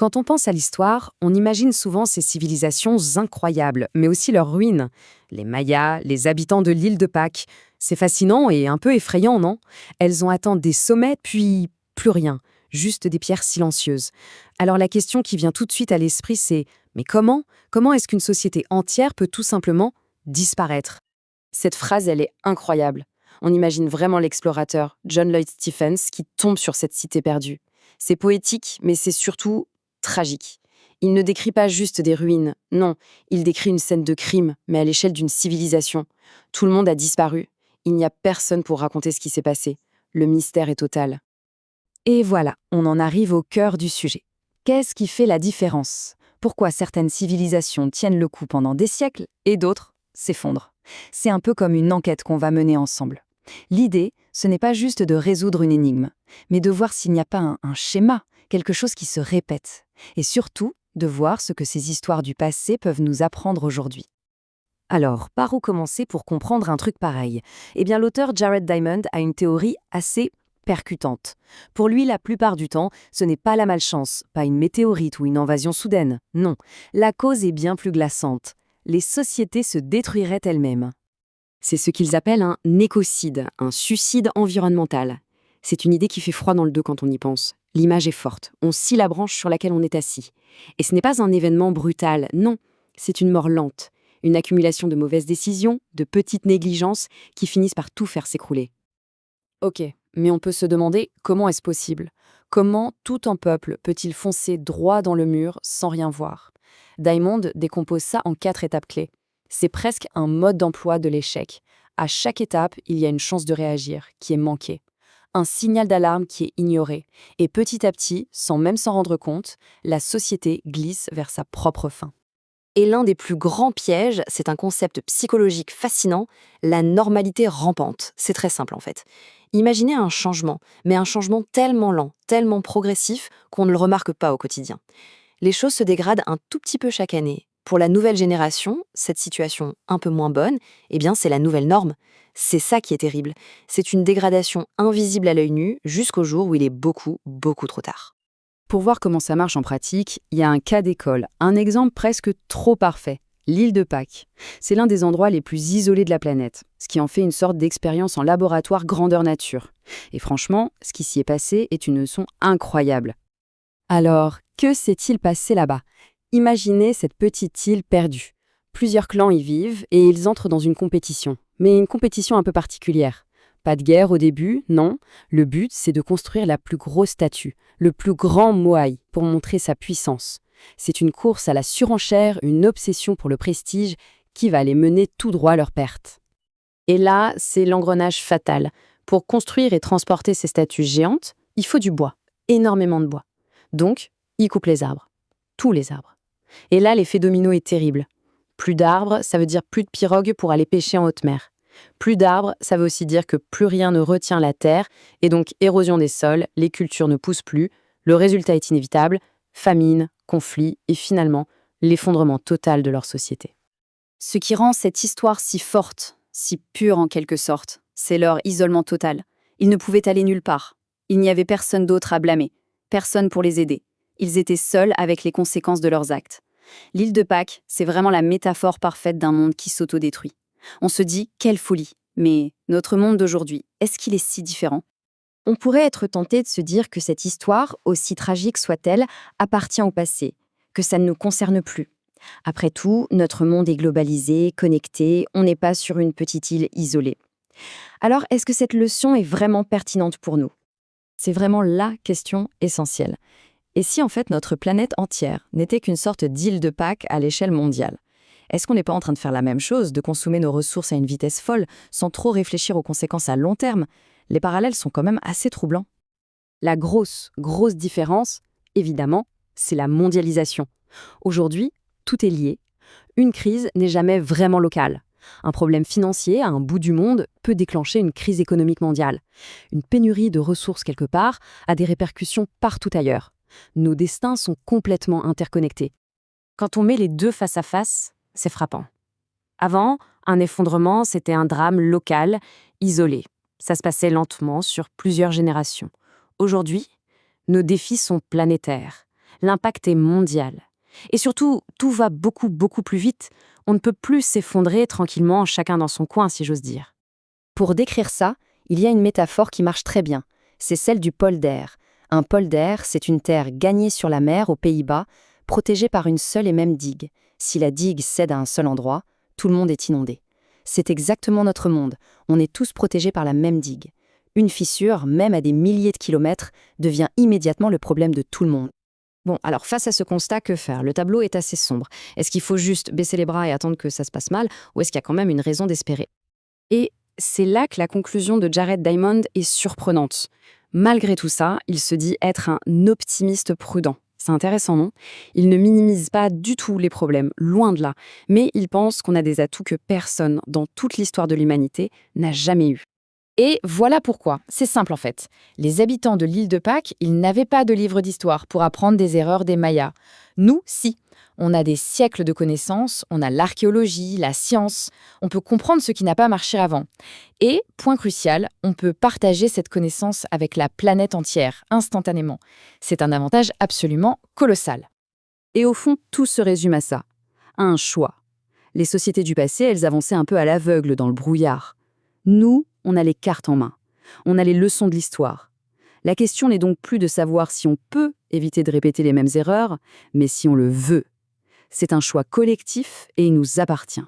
Quand on pense à l'histoire, on imagine souvent ces civilisations incroyables, mais aussi leurs ruines. Les Mayas, les habitants de l'île de Pâques. C'est fascinant et un peu effrayant, non? Elles ont atteint des sommets, puis plus rien, juste des pierres silencieuses. Alors la question qui vient tout de suite à l'esprit, c'est mais comment? Comment est-ce qu'une société entière peut tout simplement disparaître? Cette phrase, elle est incroyable. On imagine vraiment l'explorateur John Lloyd Stephens qui tombe sur cette cité perdue. C'est poétique, mais c'est surtout tragique. Il ne décrit pas juste des ruines, non, il décrit une scène de crime, mais à l'échelle d'une civilisation. Tout le monde a disparu. Il n'y a personne pour raconter ce qui s'est passé. Le mystère est total. Et voilà, on en arrive au cœur du sujet. Qu'est-ce qui fait la différence? Pourquoi certaines civilisations tiennent le coup pendant des siècles et d'autres s'effondrent? C'est un peu comme une enquête qu'on va mener ensemble. L'idée, ce n'est pas juste de résoudre une énigme, mais de voir s'il n'y a pas un schéma, quelque chose qui se répète. Et surtout, de voir ce que ces histoires du passé peuvent nous apprendre aujourd'hui. Alors, par où commencer pour comprendre un truc pareil? Eh bien, l'auteur Jared Diamond a une théorie assez percutante. Pour lui, la plupart du temps, ce n'est pas la malchance, pas une météorite ou une invasion soudaine. Non, la cause est bien plus glaçante. Les sociétés se détruiraient elles-mêmes. C'est ce qu'ils appellent un écocide, un suicide environnemental. C'est une idée qui fait froid dans le dos quand on y pense. L'image est forte, on scie la branche sur laquelle on est assis. Et ce n'est pas un événement brutal, non, c'est une mort lente, une accumulation de mauvaises décisions, de petites négligences qui finissent par tout faire s'écrouler. Ok, mais on peut se demander comment est-ce possible? Comment tout un peuple peut-il foncer droit dans le mur sans rien voir? Diamond décompose ça en 4 étapes clés. C'est presque un mode d'emploi de l'échec. À chaque étape, il y a une chance de réagir, qui est manquée. Un signal d'alarme qui est ignoré. Et petit à petit, sans même s'en rendre compte, la société glisse vers sa propre fin. Et l'un des plus grands pièges, c'est un concept psychologique fascinant, la normalité rampante. C'est très simple en fait. Imaginez un changement, mais un changement tellement lent, tellement progressif qu'on ne le remarque pas au quotidien. Les choses se dégradent un tout petit peu chaque année. Pour la nouvelle génération, cette situation un peu moins bonne, eh bien c'est la nouvelle norme. C'est ça qui est terrible. C'est une dégradation invisible à l'œil nu jusqu'au jour où il est beaucoup, beaucoup trop tard. Pour voir comment ça marche en pratique, il y a un cas d'école, un exemple presque trop parfait. L'île de Pâques. C'est l'un des endroits les plus isolés de la planète, ce qui en fait une sorte d'expérience en laboratoire grandeur nature. Et franchement, ce qui s'y est passé est une leçon incroyable. Alors, que s'est-il passé là-bas? Imaginez cette petite île perdue. Plusieurs clans y vivent et ils entrent dans une compétition, mais une compétition un peu particulière. Pas de guerre au début, non. Le but, c'est de construire la plus grosse statue, le plus grand moai, pour montrer sa puissance. C'est une course à la surenchère, une obsession pour le prestige qui va les mener tout droit à leur perte. Et là, c'est l'engrenage fatal. Pour construire et transporter ces statues géantes, il faut du bois, énormément de bois. Donc, ils coupent les arbres, tous les arbres. Et là, l'effet domino est terrible. Plus d'arbres, ça veut dire plus de pirogues pour aller pêcher en haute mer. Plus d'arbres, ça veut aussi dire que plus rien ne retient la terre, et donc érosion des sols, les cultures ne poussent plus, le résultat est inévitable, famine, conflit et finalement l'effondrement total de leur société. Ce qui rend cette histoire si forte, si pure en quelque sorte, c'est leur isolement total. Ils ne pouvaient aller nulle part. Il n'y avait personne d'autre à blâmer, personne pour les aider. Ils étaient seuls avec les conséquences de leurs actes. L'île de Pâques, c'est vraiment la métaphore parfaite d'un monde qui s'autodétruit. On se dit, quelle folie. Mais notre monde d'aujourd'hui, est-ce qu'il est si différent? On pourrait être tenté de se dire que cette histoire, aussi tragique soit-elle, appartient au passé, que ça ne nous concerne plus. Après tout, notre monde est globalisé, connecté, on n'est pas sur une petite île isolée. Alors, est-ce que cette leçon est vraiment pertinente pour nous? C'est vraiment la question essentielle. Et si en fait notre planète entière n'était qu'une sorte d'île de Pâques à l'échelle mondiale? Est-ce qu'on n'est pas en train de faire la même chose, de consommer nos ressources à une vitesse folle, sans trop réfléchir aux conséquences à long terme? Les parallèles sont quand même assez troublants. La grosse différence, évidemment, c'est la mondialisation. Aujourd'hui, tout est lié. Une crise n'est jamais vraiment locale. Un problème financier à un bout du monde peut déclencher une crise économique mondiale. Une pénurie de ressources quelque part a des répercussions partout ailleurs. Nos destins sont complètement interconnectés. Quand on met les deux face à face, c'est frappant. Avant, un effondrement, c'était un drame local, isolé. Ça se passait lentement sur plusieurs générations. Aujourd'hui, nos défis sont planétaires. L'impact est mondial. Et surtout, tout va beaucoup, beaucoup plus vite. On ne peut plus s'effondrer tranquillement, chacun dans son coin, si j'ose dire. Pour décrire ça, il y a une métaphore qui marche très bien. C'est celle du polder. Un polder, c'est une terre gagnée sur la mer aux Pays-Bas, protégée par une seule et même digue. Si la digue cède à un seul endroit, tout le monde est inondé. C'est exactement notre monde. On est tous protégés par la même digue. Une fissure, même à des milliers de kilomètres, devient immédiatement le problème de tout le monde. Bon, alors face à ce constat, que faire? Le tableau est assez sombre. Est-ce qu'il faut juste baisser les bras et attendre que ça se passe mal, ou est-ce qu'il y a quand même une raison d'espérer? Et c'est là que la conclusion de Jared Diamond est surprenante. Malgré tout ça, il se dit être un optimiste prudent. C'est intéressant, non? Il ne minimise pas du tout les problèmes, loin de là, mais il pense qu'on a des atouts que personne, dans toute l'histoire de l'humanité, n'a jamais eu. Et voilà pourquoi. C'est simple en fait. Les habitants de l'île de Pâques, ils n'avaient pas de livre d'histoire pour apprendre des erreurs des Mayas. Nous, si. On a des siècles de connaissances, on a l'archéologie, la science, on peut comprendre ce qui n'a pas marché avant. Et, point crucial, on peut partager cette connaissance avec la planète entière, instantanément. C'est un avantage absolument colossal. Et au fond, tout se résume à ça, à un choix. Les sociétés du passé, elles avançaient un peu à l'aveugle dans le brouillard. Nous, on a les cartes en main. On a les leçons de l'histoire. La question n'est donc plus de savoir si on peut éviter de répéter les mêmes erreurs, mais si on le veut. C'est un choix collectif et il nous appartient.